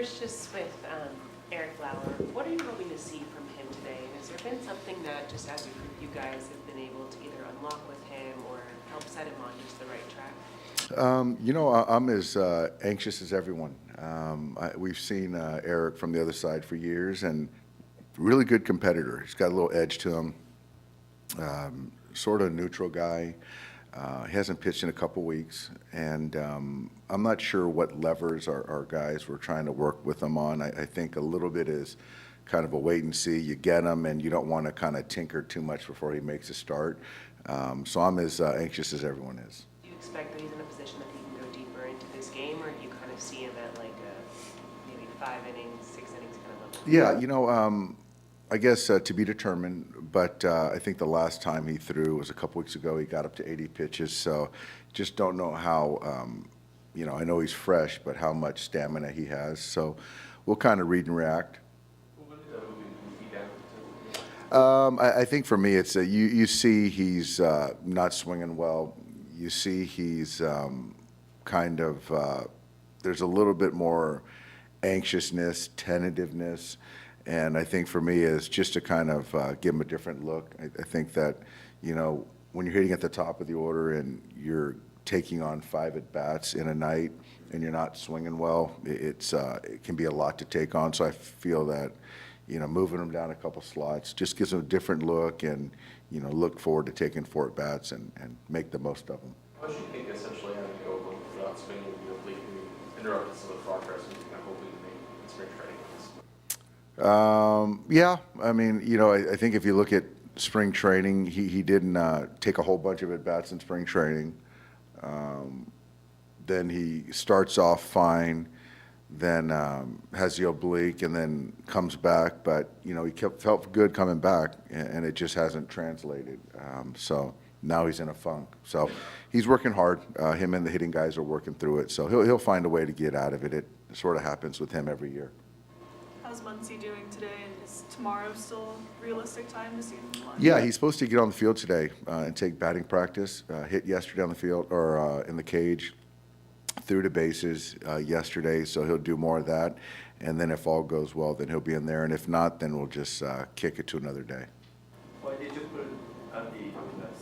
First, just with Eric Lauer, what are you hoping to see from him today? And has there been something that, just as you guys have been able to either unlock with him or help set him on just the right track? I'm as anxious as everyone. We've seen Eric from the other side for years, and really good competitor. He's got a little edge to him. Sort of neutral guy. He hasn't pitched in a couple weeks, and I'm not sure what levers our guys were trying to work with him on. I think a little bit is kind of a wait and see. You get him, and you don't want to kind of tinker too much before he makes a start. So I'm as anxious as everyone is. Do you expect that he's in a position that he can go deeper into this game, or do you kind of see him at like maybe 5 innings, 6 innings kind of level? Yeah, I guess to be determined, but I think the last time he threw was a couple weeks ago. He got up to 80 pitches, so just don't know how, I know he's fresh, but how much stamina he has. So we'll kind of read and react. I think for me, it's you see he's not swinging well. You see he's kind of, there's a little bit more anxiousness, tentativeness. And I think for me is just to kind of give him a different look. I think that, when you're hitting at the top of the order and you're taking on 5 at-bats in a night and you're not swinging well, it can be a lot to take on. So I feel that, moving him down a couple slots just gives him a different look and, look forward to taking 4 at-bats and make the most of them. How should you think essentially having to go without swinging completely interrupted some of the progress and kind of hoping to make in spring training? Yeah, I mean, I think if you look at spring training, he didn't take a whole bunch of at-bats in spring training. Then he starts off fine, then has the oblique, and then comes back. But, he felt good coming back, and it just hasn't translated. So now he's in a funk. So he's working hard. Him and the hitting guys are working through it. So he'll find a way to get out of it. It sort of happens with him every year. How's Muncy doing today, and is tomorrow still realistic time to see him live? Yeah, he's supposed to get on the field today and take batting practice. Hit yesterday on the field or in the cage, threw to bases yesterday, so he'll do more of that. And then if all goes well, then he'll be in there, and if not, then we'll just kick it to another day. Why did you put Andy in that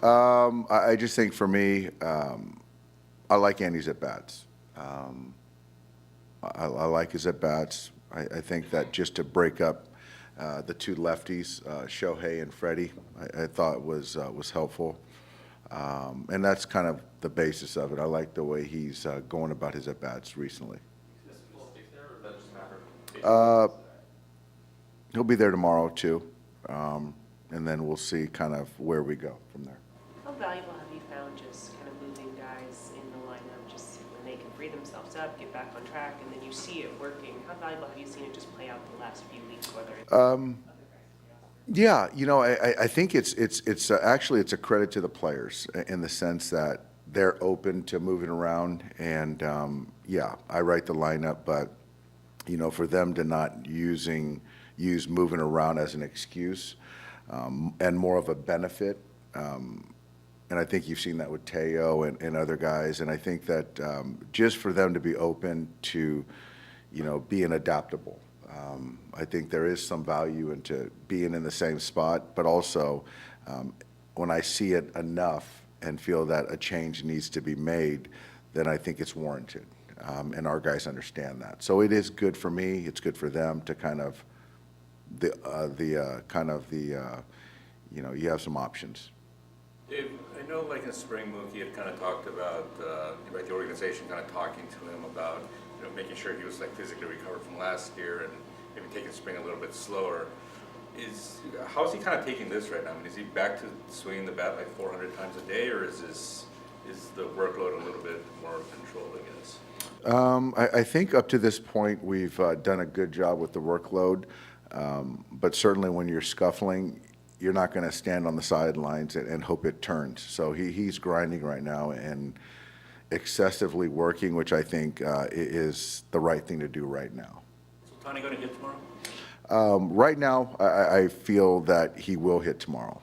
spot? I just think for me, I like Andy's at bats. I like his at-bats. I think that just to break up the 2 lefties, Shohei and Freddie, I thought was helpful. And that's kind of the basis of it. I like the way he's going about his at-bats recently. He'll be there tomorrow, too. And then we'll see kind of where we go from there. How valuable have you found just kind of moving guys in the lineup, just when they can free themselves up, get back on track, and then you see it working? How valuable have you seen it just play out the last few weeks, whether it's Yeah, I think it's actually it's a credit to the players in the sense that they're open to moving around, and I write the lineup, but for them to not use moving around as an excuse and more of a benefit. And I think you've seen that with Teo and other guys. And I think that just for them to be open to, being adaptable. I think there is some value into being in the same spot, but also when I see it enough and feel that a change needs to be made, then I think it's warranted. And our guys understand that. So it is good for me. It's good for them to kind of you have some options. Dave, I know like in spring, Mookie had kind of talked about, the organization kind of talking to him about, making sure he was like physically recovered from last year and maybe taking spring a little bit slower. How is he kind of taking this right now? I mean, is he back to swinging the bat like 400 times a day, or is the workload a little bit more controlled, I guess? I think up to this point we've done a good job with the workload, but certainly when you're scuffling, you're not going to stand on the sidelines and hope it turns. So he's grinding right now and excessively working, which I think is the right thing to do right now. So Tony going to hit tomorrow? Right now, I feel that he will hit tomorrow,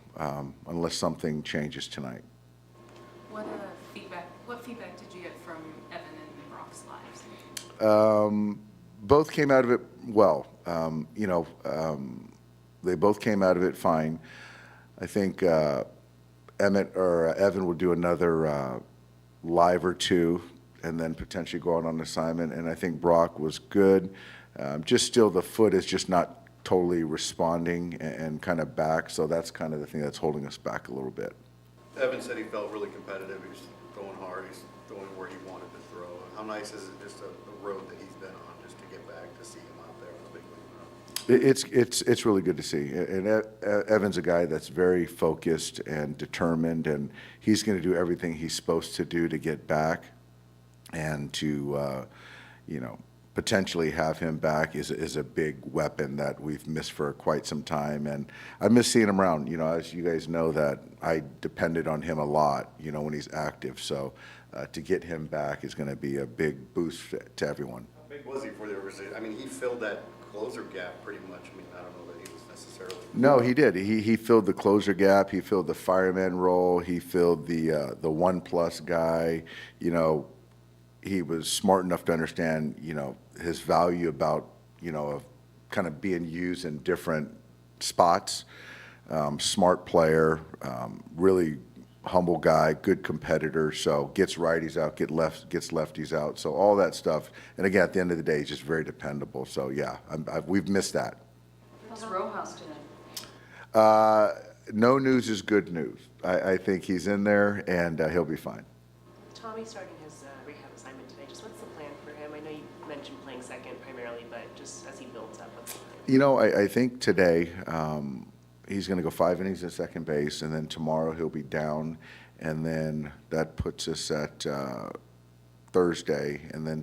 unless something changes tonight. What feedback did you get from Evan and Brock's lives? Both came out of it well. They both came out of it fine. I think Evan will do another live or two and then potentially go out on assignment. And I think Brock was good. Just still the foot is just not totally responding and kind of back. So that's kind of the thing that's holding us back a little bit. Evan said he felt really competitive. He was throwing hard. He's throwing where he wanted to throw. How nice is it just the road that he's been on just to get back to see him out there on the big league road? It's really good to see. And Evan's a guy that's very focused and determined, and he's going to do everything he's supposed to do to get back, and to potentially have him back is a big weapon that we've missed for quite some time. And I miss seeing him around. As you guys know, that I depended on him a lot, when he's active. So to get him back is going to be a big boost to everyone. How big was he for the organization? I mean, he filled that closer gap pretty much. I mean, I don't know that he was necessarily. No, he did. He filled the closer gap. He filled the fireman role. He filled the 1+ guy. He was smart enough to understand, his value about, of kind of being used in different spots. Smart player, really humble guy, good competitor. So gets righties out, gets lefties out. So all that stuff. And again, at the end of the day, he's just very dependable. So yeah, we've missed that. How's Rojas today? No news is good news. I think he's in there and he'll be fine. Tommy starting his rehab assignment today. Just what's the plan for him? I know you mentioned playing second primarily, but just as he builds up, what's the plan? I think today he's going to go 5 innings at second base, and then tomorrow he'll be down, and then that puts us at Thursday, and then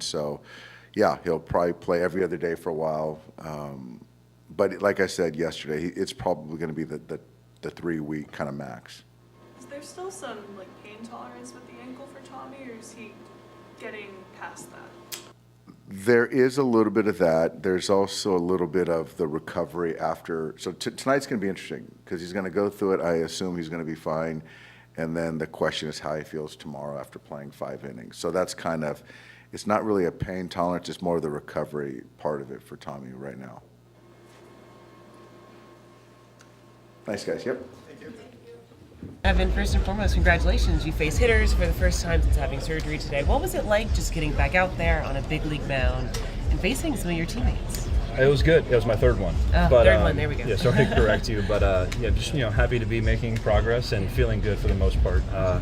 he'll probably play every other day for a while. But like I said yesterday, it's probably going to be the 3-week kind of max. Is there still some pain tolerance with the ankle for Tommy, or is he getting past that? There is a little bit of that. There's also a little bit of the recovery after. So tonight's going to be interesting because he's going to go through it. I assume he's going to be fine. And then the question is how he feels tomorrow after playing 5 innings. So that's kind of, it's not really a pain tolerance. It's more the recovery part of it for Tommy right now. Thanks, guys. Yep. Evan, first and foremost, congratulations. You face hitters for the first time since having surgery today. What was it like just getting back out there on a big league mound and facing some of your teammates? It was good. It was my third one. Third one, there we go. Yeah, sorry to correct you, but just happy to be making progress and feeling good for the most part. I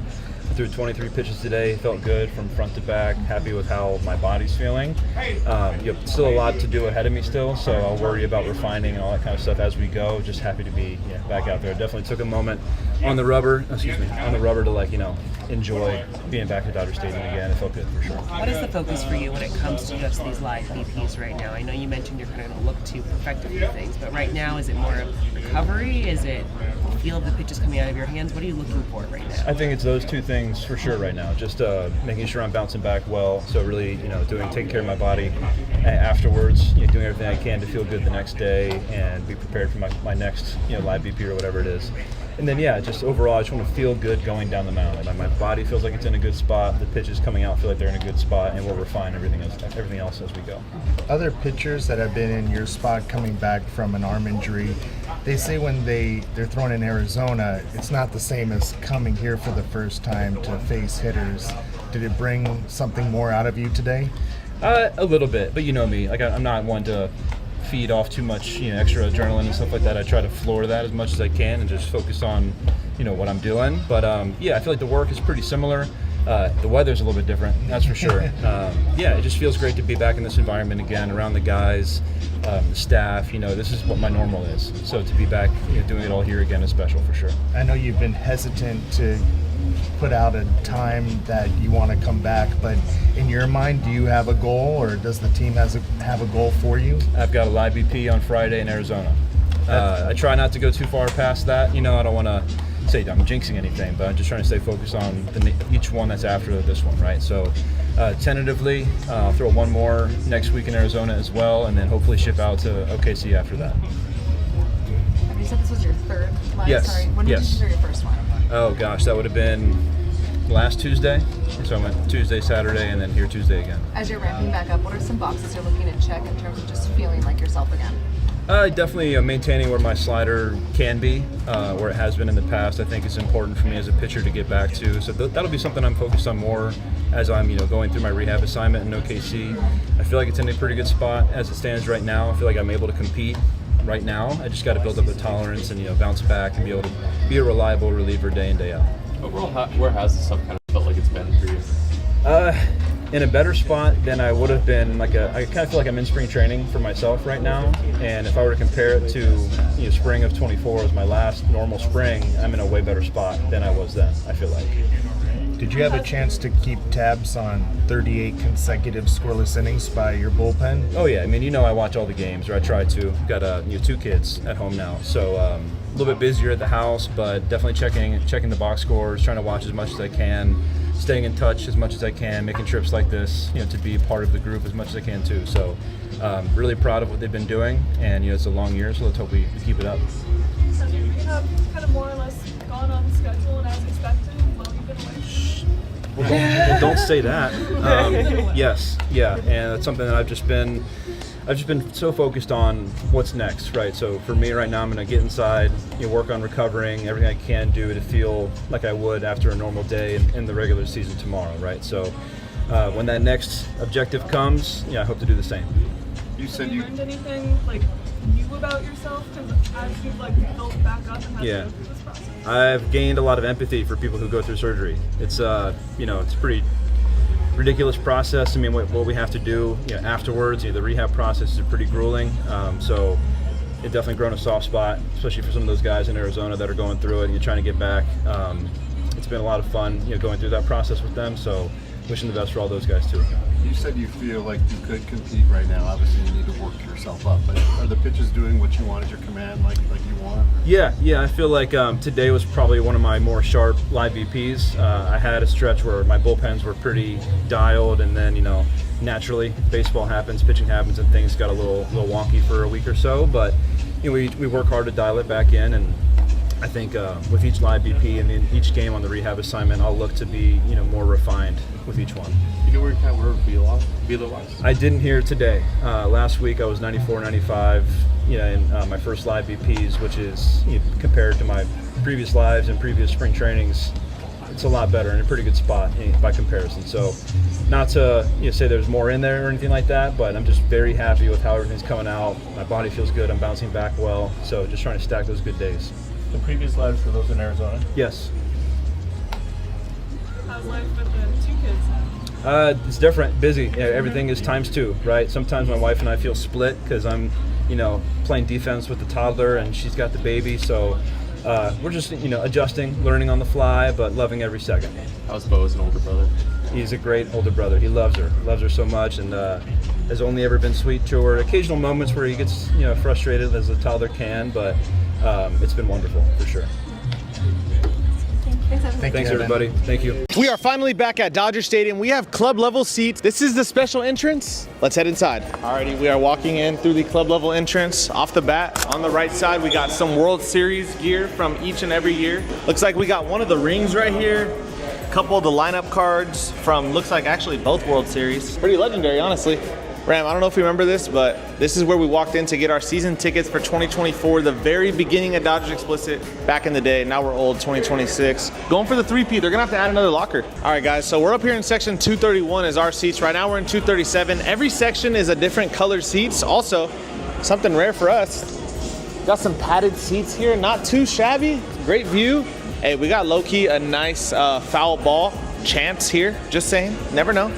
threw 23 pitches today, felt good from front to back, happy with how my body's feeling. Still a lot to do ahead of me still, so I'll worry about refining and all that kind of stuff as we go. Just happy to be back out there. Definitely took a moment on the rubber to enjoy being back at Dodger Stadium again. It felt good for sure. What is the focus for you when it comes to just these live VPs right now? I know you mentioned you're kind of going to look to perfect a few things, but right now, is it more of recovery? Is it feel of the pitches coming out of your hands? What are you looking for right now? I think it's those two things for sure right now. Just making sure I'm bouncing back well. So really, taking care of my body afterwards, doing everything I can to feel good the next day and be prepared for my next, live VP or whatever it is. And then, just overall, I just want to feel good going down the mound. Like my body feels like it's in a good spot. The pitches coming out feel like they're in a good spot, and we'll refine everything else as we go. Other pitchers that have been in your spot coming back from an arm injury, they say when they're thrown in Arizona, it's not the same as coming here for the first time to face hitters. Did it bring something more out of you today? A little bit, but you know me. I'm not one to feed off too much, extra adrenaline and stuff like that. I try to floor that as much as I can and just focus on, what I'm doing. But I feel like the work is pretty similar. The weather's a little bit different, that's for sure. It just feels great to be back in this environment again, around the guys, the staff. This is what my normal is. So to be back, doing it all here again is special for sure. I know you've been hesitant to put out a time that you want to come back, but in your mind, do you have a goal, or does the team have a goal for you? I've got a live BP on Friday in Arizona. I try not to go too far past that. I don't want to say I'm jinxing anything, but I'm just trying to stay focused on each one that's after this one, right? So tentatively, I'll throw one more next week in Arizona as well, and then hopefully ship out to OKC after that. You said this was your third live? Yes. Sorry. When did you consider your first one? Oh gosh, that would have been last Tuesday. So I went Tuesday, Saturday, and then here Tuesday again. As you're ramping back up, what are some boxes you're looking to check in terms of just feeling like yourself again? Definitely maintaining where my slider can be, where it has been in the past. I think it's important for me as a pitcher to get back to. So that'll be something I'm focused on more as I'm, going through my rehab assignment in OKC. I feel like it's in a pretty good spot as it stands right now. I feel like I'm able to compete right now. I just got to build up the tolerance and bounce back and be able to be a reliable reliever day in, day out. Overall, where has this stuff kind of felt like it's been for you? In a better spot than I would have been. I kind of feel like I'm in spring training for myself right now, and if I were to compare it to spring of 24 as my last normal spring, I'm in a way better spot than I was then, I feel like. Did you have a chance to keep tabs on 38 consecutive scoreless innings by your bullpen? Oh yeah, I watch all the games, or I try to. Got 2 kids at home now, so a little bit busier at the house, but definitely checking the box scores, trying to watch as much as I can, staying in touch as much as I can, making trips like this, to be part of the group as much as I can too. So really proud of what they've been doing, and it's a long year, so let's hope we keep it up. Have you kind of more or less gone on schedule and as expected while you've been away? Well, don't say that. Yes, yeah, and that's something that I've just been so focused on what's next, right? So for me right now, I'm going to get inside, work on recovering, everything I can do to feel like I would after a normal day in the regular season tomorrow, right? So when that next objective comes, I hope to do the same. Have you learned anything new about yourself as you've built back up and had to go through this process? I've gained a lot of empathy for people who go through surgery. It's it's a pretty ridiculous process. What we have to do afterwards, the rehab process is pretty grueling. So it definitely grown a soft spot, especially for some of those guys in Arizona that are going through it and you're trying to get back. It's been a lot of fun, going through that process with them. So wishing the best for all those guys too. You said you feel like you could compete right now. Obviously, you need to work yourself up. But are the pitches doing what you want at your command, like you want? Yeah. I feel like today was probably one of my more sharp live VPs. I had a stretch where my bullpens were pretty dialed, and then naturally baseball happens, pitching happens, and things got a little wonky for a week or so. But we work hard to dial it back in, and I think with each live BP and in each game on the rehab assignment, I'll look to be more refined with each one. You know where Vila was? I didn't hear today. Last week I was 94, 95 in my first live BPs, which is compared to my previous lives and previous spring trainings, it's a lot better in a pretty good spot by comparison. So not to say there's more in there or anything like that, but I'm just very happy with how everything's coming out. My body feels good. I'm bouncing back well. So just trying to stack those good days. The previous lives for those in Arizona? Yes. How's life with the 2 kids? It's different, busy. Everything is times 2, right? Sometimes my wife and I feel split because I'm, playing defense with the toddler and she's got the baby. So we're just, adjusting, learning on the fly, but loving every second. How's Bo as an older brother? He's a great older brother. He loves her so much, and has only ever been sweet to her. Occasional moments where he gets, frustrated as a toddler can, but it's been wonderful for sure. Thanks everybody. Thank you. We are finally back at Dodger Stadium. We have club level seats. This is the special entrance. Let's head inside. Alrighty, we are walking in through the club level entrance. Off the bat, on the right side, we got some World Series gear from each and every year. Looks like we got one of the rings right here. A couple of the lineup cards from, looks like actually both World Series. Pretty legendary, honestly. Ram, I don't know if you remember this, but this is where we walked in to get our season tickets for 2024, the very beginning of Dodgers Explicit back in the day. Now we're old, 2026. Going for the 3P, they're gonna have to add another locker. All right, guys, so we're up here in section 231 is our seats. Right now we're in 237. Every section is a different colored seats. Also, something rare for us, got some padded seats here, not too shabby, great view. Hey, we got low-key a nice foul ball chance here, just saying, never know.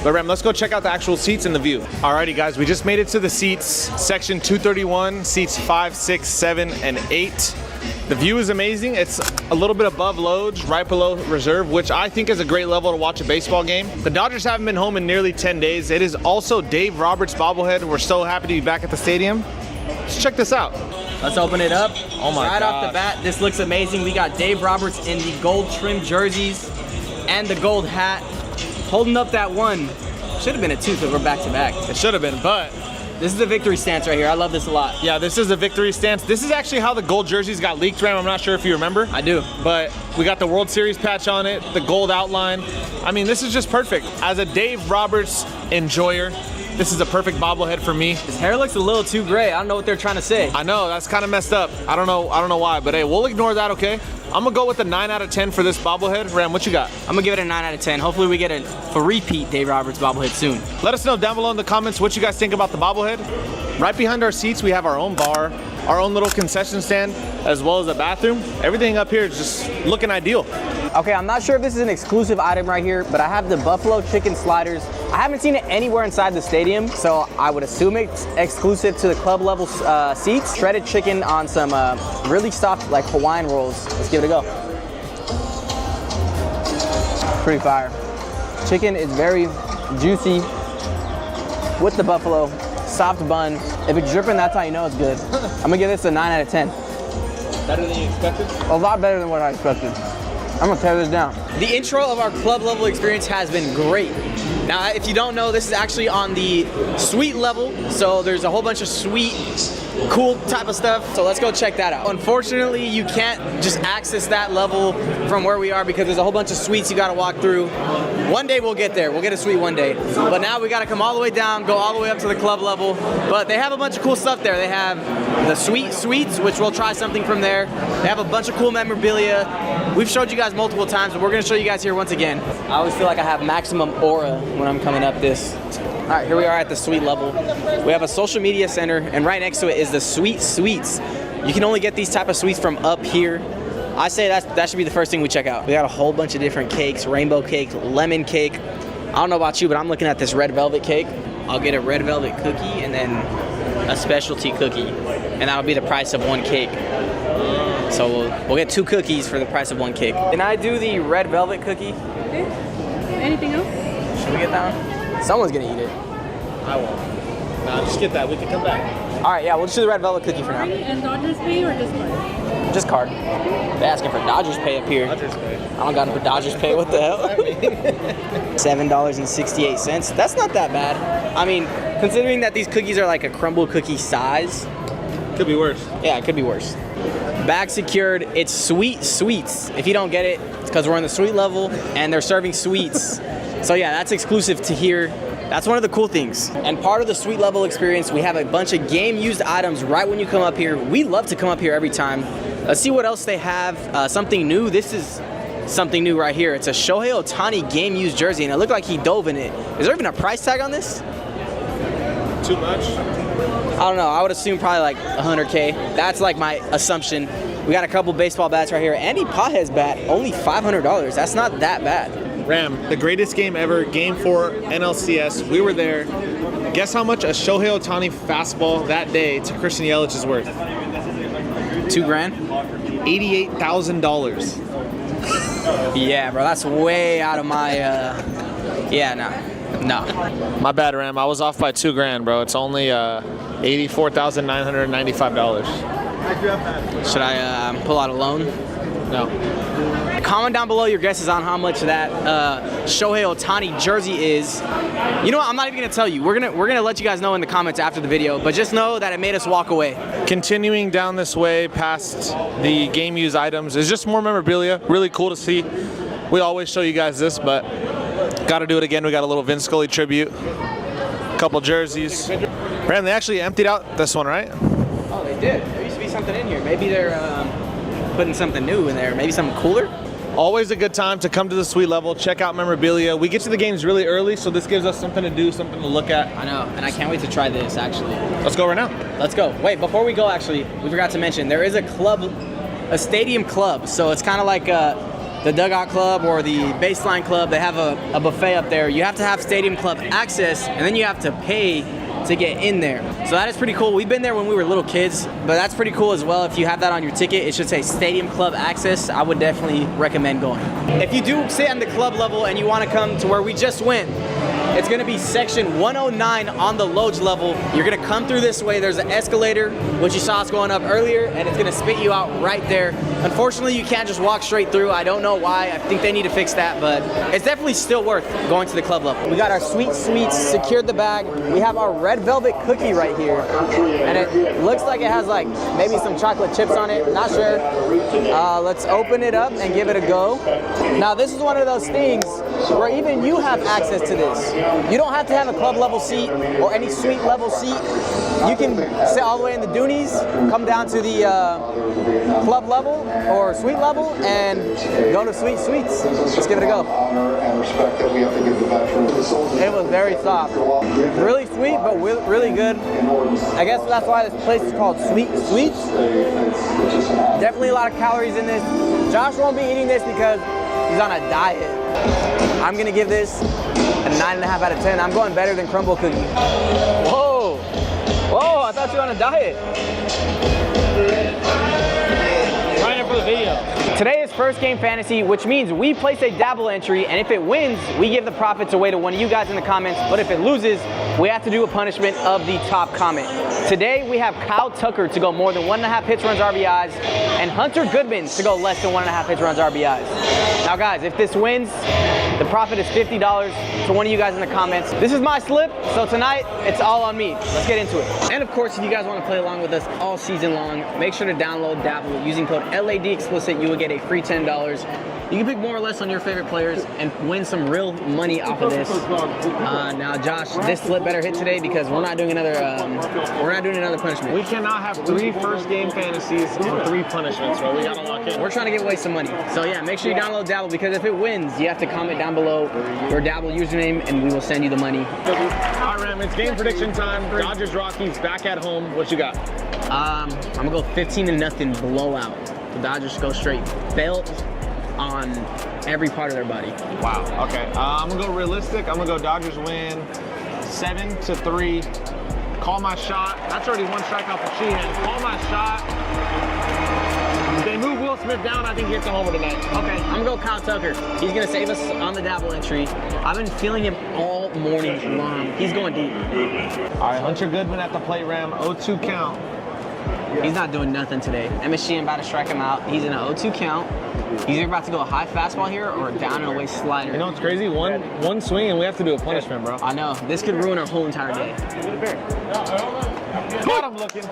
But Ram, let's go check out the actual seats and the view. Alrighty guys, we just made it to the seats, section 231, seats 5, 6, 7, and 8. The view is amazing. It's a little bit above loads, right below reserve, which I think is a great level to watch a baseball game. The Dodgers haven't been home in nearly 10 days. It is also Dave Roberts' bobblehead. We're so happy to be back at the stadium. Let's check this out. Let's open it up. Oh my Right God. off the bat, this looks amazing. We got Dave Roberts in the gold trim jerseys and the gold hat, holding up that one. Should have been a 2 because we're back to back. It should have been, but This is the victory stance right here. I love this a lot. Yeah, this is the victory stance. This is actually how the gold jerseys got leaked, Ram. I'm not sure if you remember. I do. But we got the World Series patch on it, the gold outline. I mean, this is just perfect. As a Dave Roberts enjoyer, this is a perfect bobblehead for me. His hair looks a little too gray. I don't know what they're trying to say. I know, that's kind of messed up. I don't know why, but hey, we'll ignore that, okay? I'm gonna go with a 9 out of 10 for this bobblehead. Ram, what you got? I'm gonna give it a 9 out of 10. Hopefully we get a repeat Dave Roberts bobblehead soon. Let us know down below in the comments what you guys think about the bobblehead. Right behind our seats, we have our own bar, our own little concession stand, as well as a bathroom. Everything up here is just looking ideal. Okay, I'm not sure if this is an exclusive item right here, but I have the buffalo chicken sliders. I haven't seen it anywhere inside the stadium, so I would assume it's exclusive to the club level seats. Shredded chicken on some really soft like Hawaiian rolls. Let's give it a go. Pretty fire. Chicken is very juicy with the buffalo, soft bun. If it's dripping, that's how you know it's good. I'm gonna give this a 9 out of 10. Better than you expected? A lot better than what I expected. I'm gonna tear this down. The intro of our club level experience has been great. Now, if you don't know, this is actually on the suite level, so there's a whole bunch of suite, cool type of stuff, so let's go check that out. Unfortunately, you can't just access that level from where we are because there's a whole bunch of suites you gotta walk through. One day we'll get there, we'll get a suite one day. But now we gotta come all the way down, go all the way up to the club level. But they have a bunch of cool stuff there. They have the suites, which we'll try something from there. They have a bunch of cool memorabilia. We've showed you guys multiple times, but we're gonna show you guys here once again. I always feel like I have maximum aura when I'm coming up this. All right, here we are at the suite level. We have a social media center, and right next to it is the suites. You can only get these type of suites from up here. I say that should be the first thing we check out. We got a whole bunch of different cakes, rainbow cake, lemon cake. I don't know about you, but I'm looking at this red velvet cake. I'll get a red velvet cookie and then a specialty cookie, and that'll be the price of one cake. So we'll get 2 cookies for the price of 1 cake. Can I do the red velvet cookie? Okay. Anything else? Should we get that one? Someone's gonna eat it. I won't. Nah, just get that. We can come back. All right, yeah, we'll just do the red velvet cookie for now. And Dodgers pay or just card? Just card. They're asking for Dodgers pay up here. Dodgers pay. I don't got them for Dodgers pay. What the hell? $7.68. That's not that bad. I mean, considering that these cookies are like a crumble cookie size. Could be worse. Yeah, it could be worse. Bag secured. It's sweets. If you don't get it, it's because we're on the suite level and they're serving sweets. So yeah, that's exclusive to here. That's one of the cool things. And part of the suite level experience, we have a bunch of game used items right when you come up here. We love to come up here every time. Let's see what else they have. Something new. This is something new right here. It's a Shohei Ohtani game used jersey, and it looked like he dove in it. Is there even a price tag on this? Too much? I don't know. I would assume probably like 100K. That's like my assumption. We got a couple baseball bats right here. Andy Pajes bat, only $500. That's not that bad. Ram, the greatest game ever, Game 4 NLCS. We were there. Guess how much a Shohei Ohtani fastball that day to Christian Yelich is worth? $2 grand? $88,000. Yeah, bro, that's way out of my, yeah, no. My bad, Ram. I was off by $2 grand, bro. It's only $84,995. Should I pull out a loan? No. Comment down below your guesses on how much that Shohei Ohtani jersey is. You know what? I'm not even gonna tell you. We're gonna let you guys know in the comments after the video. But just know that it made us walk away. Continuing down this way past the game used items is just more memorabilia. Really cool to see. We always show you guys this, but got to do it again. We got a little Vin Scully tribute. A couple jerseys. Ram, they actually emptied out this one, right? Oh, they did. There used to be something in here. Maybe they're putting something new in there. Maybe something cooler. Always a good time to come to the suite level, check out memorabilia. We get to the games really early, so this gives us something to do, something to look at. I know, and I can't wait to try this, actually. Let's go right now. Let's go. Wait, before we go, actually, we forgot to mention, there is a club, a stadium club. So it's kind of like the Dugout Club or the Baseline Club. They have a buffet up there. You have to have Stadium Club access, and then you have to pay to get in there. So that is pretty cool. We've been there when we were little kids, but that's pretty cool as well. If you have that on your ticket, it should say Stadium Club access. I would definitely recommend going. If you do sit on the club level and you want to come to where we just went, It's gonna be section 109 on the Loge level. You're gonna come through this way. There's an escalator, which you saw us going up earlier, and it's gonna spit you out right there. Unfortunately, you can't just walk straight through. I don't know why. I think they need to fix that, but it's definitely still worth going to the club level. We got our sweet sweets, secured the bag. We have our red velvet cookie right here, and it looks like it has like maybe some chocolate chips on it. Not sure. Let's open it up and give it a go. Now, this is one of those things where even you have access to this. You don't have to have a club level seat or any suite level seat. You can sit all the way in the Doonies, come down to the club level or suite level, and go to Sweet Sweets. Let's give it a go. It was very soft. Really sweet, but really good. I guess that's why this place is called Sweet Sweets. Definitely a lot of calories in this. Josh won't be eating this because he's on a diet. I'm gonna give this a 9.5 out of 10. I'm going better than Crumble Cookie. Whoa! Whoa, I thought you were on a diet. Sign up for the video. Today is first game fantasy, which means we place a dabble entry, and if it wins, we give the profits away to one of you guys in the comments, but if it loses, we have to do a punishment of the top comment. Today, we have Kyle Tucker to go more than 1.5 hits, runs, RBIs, and Hunter Goodman to go less than 1.5 hits, runs, RBIs. Now guys, if this wins, the profit is $50 to one of you guys in the comments. This is my slip, so tonight, it's all on me. Let's get into it. And of course, if you guys want to play along with us all season long, make sure to download Dabble. Using code LADEXplicit, you will get a free $10. You can pick more or less on your favorite players and win some real money off of this. Now, Josh, this slip better hit today because we're not doing another punishment. We cannot have 3 first game fantasies and 3 punishments, bro. We gotta lock in. We're trying to give away some money. So yeah, make sure you download Dabble because if it wins, you have to comment down below your Dabble username and we will send you the money. All right, Ram, it's game prediction time. Dodgers Rockies back at home. What you got? I'm gonna go 15-0 blowout. The Dodgers go straight belt on every part of their body. Wow. Okay. I'm gonna go realistic. I'm gonna go Dodgers win 7-3. Call my shot. That's already 1 strikeout for Sheehan. Call my shot. If they move Will Smith down, I think he hits a homer tonight. Okay, I'm gonna go Kyle Tucker. He's gonna save us on the Dabble entry. I've been feeling him all morning long. He's going deep. All right, Hunter Goodman at the plate, Ram. 0-2 count. He's not doing nothing today. MSG about to strike him out. He's in an 0-2 count. He's either about to go a high fastball here or a down and away slider. You know what's crazy? One swing and we have to do a punishment, bro. I know. This could ruin our whole entire day. Got him looking.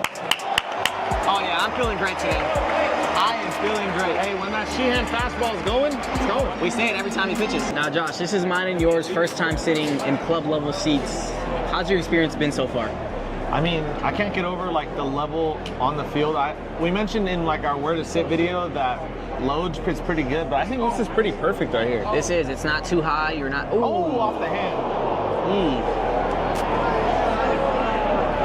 Oh yeah, I'm feeling great today. I am feeling great. Hey, when that Sheehan fastball is going, it's going. We say it every time he pitches. Now Josh, this is mine and yours first time sitting in club level seats. How's your experience been so far? I mean, I can't get over like the level on the field. We mentioned in like our where to sit video that Loge is pretty good, but I think this is pretty perfect right here. This is. It's not too high. You're not. Ooh. Oh, off the hand.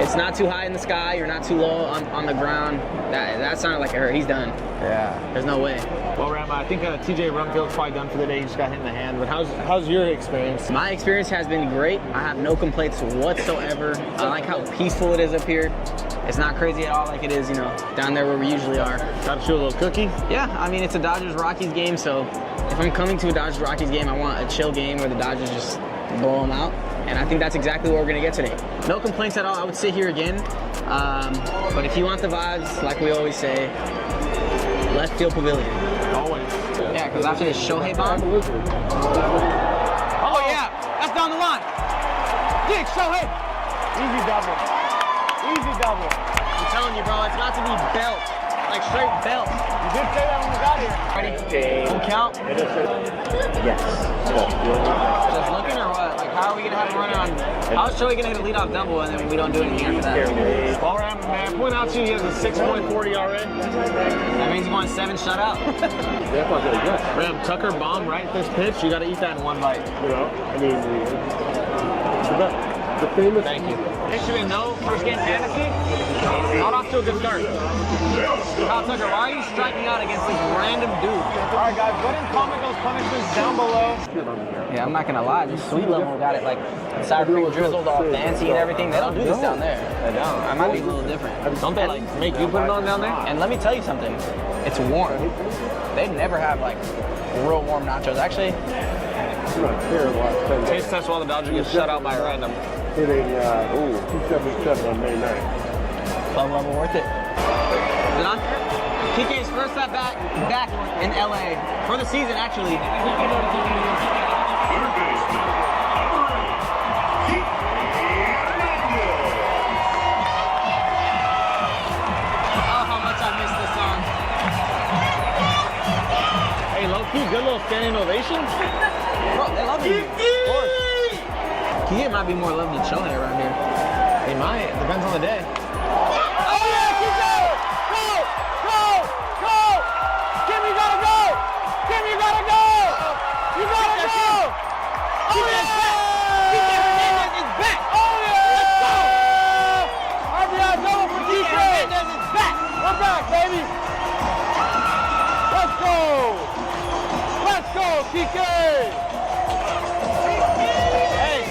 It's not too high in the sky. You're not too low on the ground. That sounded like it hurt. He's done. Yeah. There's no way. Well, Ram, I think TJ Rumfield's probably done for the day. He just got hit in the hand. But how's your experience? My experience has been great. I have no complaints whatsoever. I like how peaceful it is up here. It's not crazy at all like it is, you know, down there where we usually are. Got to shoot a little cookie? Yeah, I mean, it's a Dodgers-Rockies game, so if I'm coming to a Dodgers-Rockies game, I want a chill game where the Dodgers just blow them out. And I think that's exactly what we're going to get today. No complaints at all. I would sit here again. But if you want the vibes, like we always say, left field pavilion. Always. Yeah, because after this Shohei bomb. Oh, yeah. That's down the line. Dig, Shohei. Easy double. Easy double. I'm telling you, bro, it's about to be belt. Like straight belt. You did say that when we got here. Ready? Full count? Yes. Just looking or what? Like, how are we going to have a runner on? How is Shohei going to hit a leadoff double and then we don't do anything after that? Well, Ram, man, point out to you, he has a 6.40 ERA. That means he's going 7 shutout. Ram, Tucker bomb right this pitch. You got to eat that in 1 bite. You know, I mean, the famous. Thank you. If you didn't know, first game fantasy, got off to a good start. Kyle Tucker, why are you striking out against this random dude? All right, guys, go ahead and comment those punishments down below. Yeah, I'm not gonna lie, this sweet level got it like sour cream drizzled all fancy and everything. They don't do this down there. They don't. I might be a little different. Don't they like make you put it on down there? And let me tell you something, it's warm. They never have like real warm nachos. Actually, Taste test while the Dodgers get shut out by a random. Hitting 277 on May 9th. Club level worth it. Is it on? TK's first at bat back in LA for the season, actually. Oh, how much I missed this song. Hey, low-key, good little standing ovation. Bro, they love him. Of course. Kiki might be more loved than Shohei around here. They might. Depends on the day. Hey,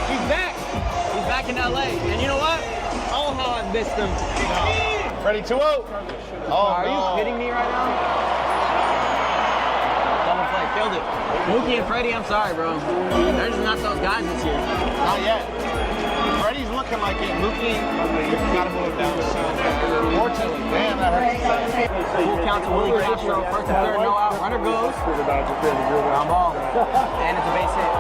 he's back. He's back in LA. And you know what? Oh, how I missed him. Ready, 2-0. Oh, Are you kidding me right now? Double play, killed it. Mookie and Freddie, I'm sorry, bro. They're just not those guys this year. Not yet. Freddie's looking like it. Mookie, got to move down the field. Unfortunately, man, that hurts. Full count to Willie Castro. First and third, no out. Runner goes. Ground ball. And it's a base hit.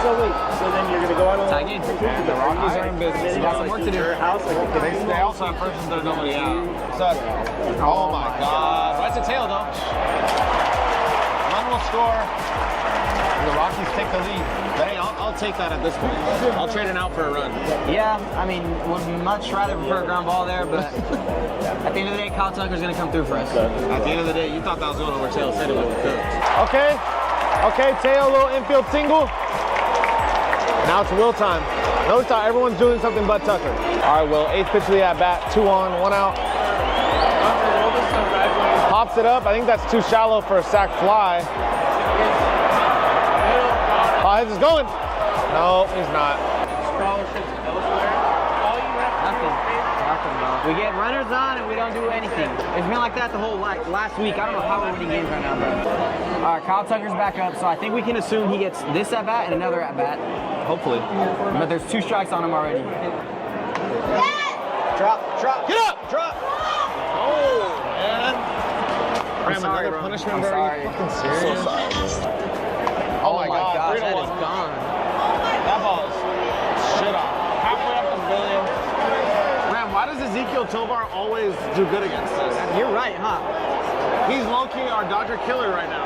So wait, so then you're gonna go out on Tie game. And the Rockies are in business. We got some work to do. They also have first and third, nobody out. So, oh my God. That's a tail, though. Run will score. And the Rockies take the lead. But hey, I'll take that at this point. I'll trade it out for a run. Yeah, I mean, would much rather prefer a ground ball there, but at the end of the day, Kyle Tucker's going to come through for us. At the end of the day, you thought that was going over Tail said it would have cooked. Okay, Tail, little infield single. Now it's Will time. Notice how everyone's doing something but Tucker. All right, Will, 8th pitch of the at-bat, 2 on, 1 out. Pops it up. I think that's too shallow for a sac fly. His is going. No, he's not. Nothing, bro. We get runners on and we don't do anything. It's been like that the whole last week. I don't know how we're winning games right now, bro. All right, Kyle Tucker's back up, so I think we can assume he gets this at-bat and another at-bat. Hopefully. But there's 2 strikes on him already. Drop. Get up! Drop! Oh, man. I'm sorry, bro. Punishment, I'm bro. sorry. Fucking serious. Oh my God, that is gone. That ball is shit off. Halfway up the pavilion. Man, why does Ezekiel Tovar always do good against us? You're right, huh? He's low-key our Dodger killer right now.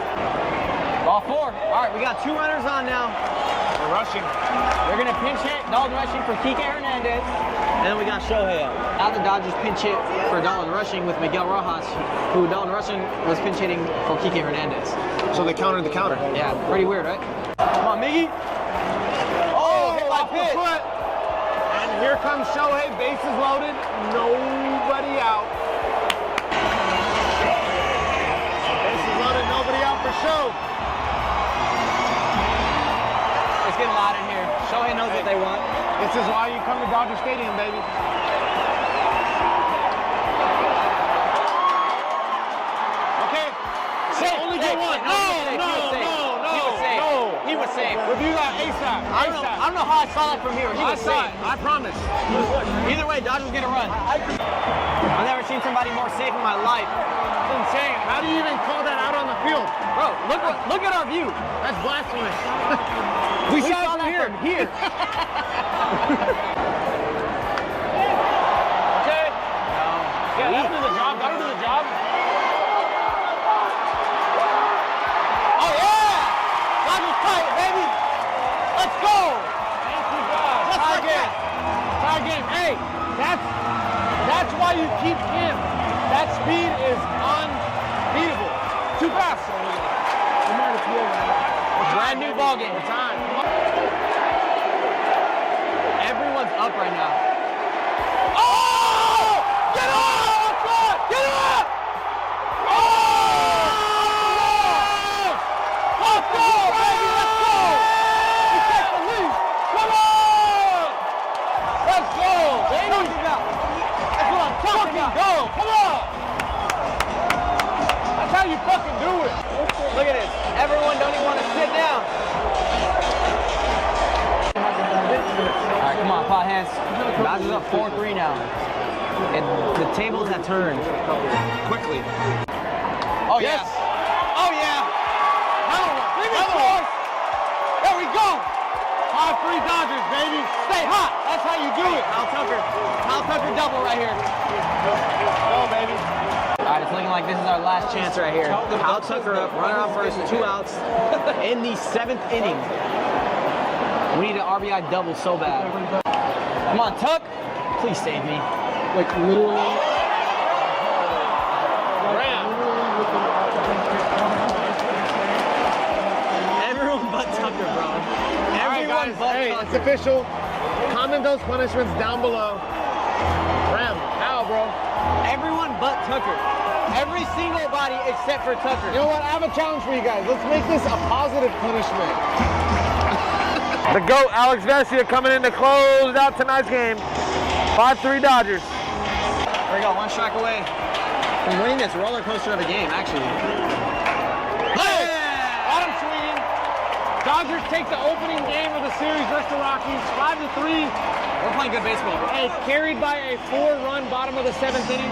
Ball 4. All right, we got 2 runners on now. We're rushing. They're going to pinch hit, Dalton rushing for Kike Hernandez. And then we got Shohei out. Now the Dodgers pinch hit for Dalton rushing with Miguel Rojas, who Dalton rushing was pinch hitting for Kike Hernandez. So they countered the counter. Yeah, pretty weird, right? Come on, Miggy. Oh, hit by pitch. Foot. And here comes Shohei, bases loaded, nobody out. Bases loaded, nobody out for show. It's getting loud in here. Shohei knows what they want. This is why you come to Dodger Stadium, baby. Okay, Safe. only get one. No. He was safe. Review that ASAP. I don't know how I saw that from here. He was safe. I promise. Either way, Dodgers get a run. I've never seen somebody more safe in my life. It's insane. How do you even call that out on the field? Bro, look at our view. That's blasphemous. We saw that from here. Okay. Yeah, that'll do the job. That'll do the job. Oh yeah! Dodgers tight, baby. Let's go. Thank you, God. Tie game. Tie game. Hey, that's why you keep him. That speed is unbeatable. Too fast. Brand new ball game. Time. Everyone's up right now. Oh! Get up! Get up! Oh! Let's go, baby! Let's go! We take the lead. Come on! Let's go, baby! That's what I'm talking about. Go! Come on! That's how you fucking do it. Look at this. Everyone right, come on, pot hands. Dodgers up 4-3 now. And the tables have turned quickly. Oh, Yes. yeah. Oh, yeah. Another one. There we go. 5-3 Dodgers, baby. Stay hot. That's how you do it. Kyle Tucker double right here. Go, baby. All right, it's looking like this is our last chance right here. Kyle Tucker up, runner on first, 2 outs in the 7th inning. We need an RBI double so bad. Come on, Tuck. Please save me. Like literally. Ram. Everyone but Tucker, bro. All right, Everyone guys. but Hey, Tucker. it's official. Comment those punishments down below. Ram. Ow, bro. Everyone but Tucker. Every single body except for Tucker. You know what? I have a challenge for you guys. Let's make this a positive punishment. The GOAT, Alex Vesia, coming in to close out tonight's game. 5-3 Dodgers. There we go, 1 strike away from winning this roller coaster of a game, actually. Hey! Bottom swinging. Dodgers take the opening game of the series versus the Rockies, 5-3. We're playing good baseball. Hey, carried by a 4-run bottom of the 7th inning.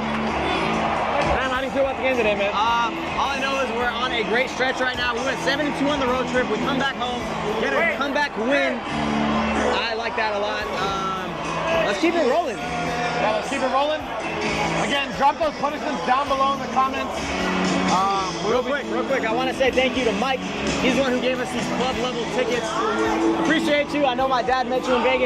Sam, how do you feel about the game today, man? All I know is we're on a great stretch right now. We went 7-2 on the road trip. We come back home, get a comeback win. I like that a lot. Let's keep it rolling. Yeah, let's keep it rolling. Again, drop those punishments down below in the comments. Real quick, I want to say thank you to Mike. He's the one who gave us these club level tickets. Appreciate you. I know my dad met you in Vegas.